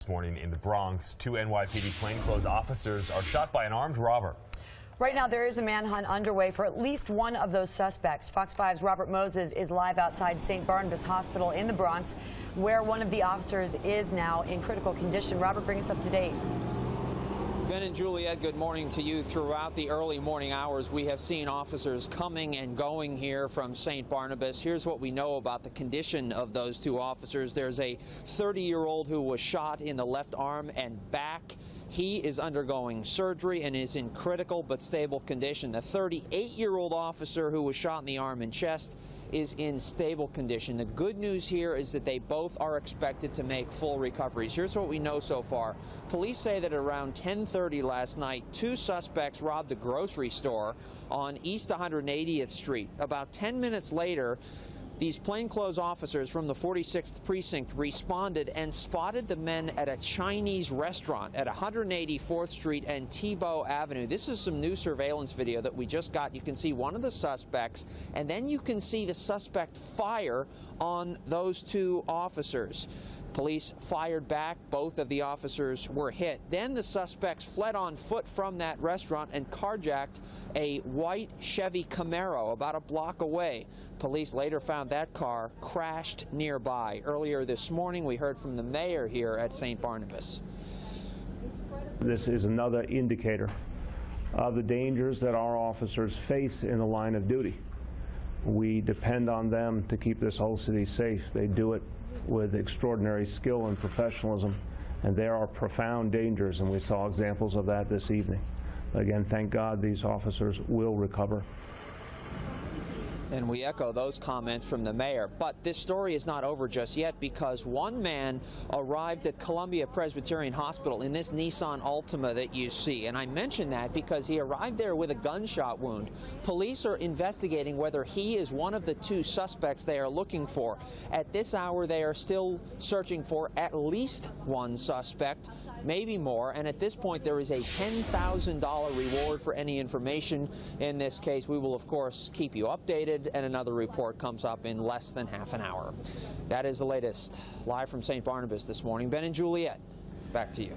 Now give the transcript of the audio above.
This morning in the Bronx, two NYPD plainclothes officers are shot by an armed robber. Right now, there is a manhunt underway for at least one of those suspects. Fox 5's Robert Moses is live outside St. Barnabas Hospital in the Bronx, where one of the officers is now in critical condition. Robert, bring us up to date. Ben and Juliet, good morning to you. Throughout the early morning hours, we have seen officers coming and going here from St. Barnabas. Here's what we know about the condition of those two officers. There's a 30-year-old who was shot in the left arm and back. He is undergoing surgery and is in critical but stable condition. The 38-year-old officer who was shot in the arm and chest is in stable condition. The good news here is that they both are expected to make full recoveries. Here's what we know so far. Police say that around 10:30 last night, two suspects robbed a grocery store on East 180th Street. About 10 minutes later, these plainclothes officers from the 46th Precinct responded and spotted the men at a Chinese restaurant at 184th Street and Tebow Avenue. This is some new surveillance video that we just got. You can see one of the suspects, and then you can see the suspect fire on those two officers. Police fired back. Both of the officers were hit. Then the suspects fled on foot from that restaurant and carjacked a white Chevy Camaro about a block away. Police later found that car crashed nearby. Earlier this morning, we heard from the mayor here at St. Barnabas. This is another indicator of the dangers that our officers face in the line of duty. We depend on them to keep this whole city safe. They do it with extraordinary skill and professionalism, and there are profound dangers, and we saw examples of that this evening. Again, thank God these officers will recover. And we echo those comments from the mayor. But this story is not over just yet, because one man arrived at Columbia Presbyterian Hospital in this Nissan Altima that you see. And I mention that because he arrived there with a gunshot wound. Police are investigating whether he is one of the two suspects they are looking for. At this hour, they are still searching for at least one suspect, maybe more. And at this point, there is a $10,000 reward for any information in this case. We will, of course, keep you updated, and another report comes up in less than half an hour. That is the latest. Live from St. Barnabas this morning. Ben and Juliet, back to you.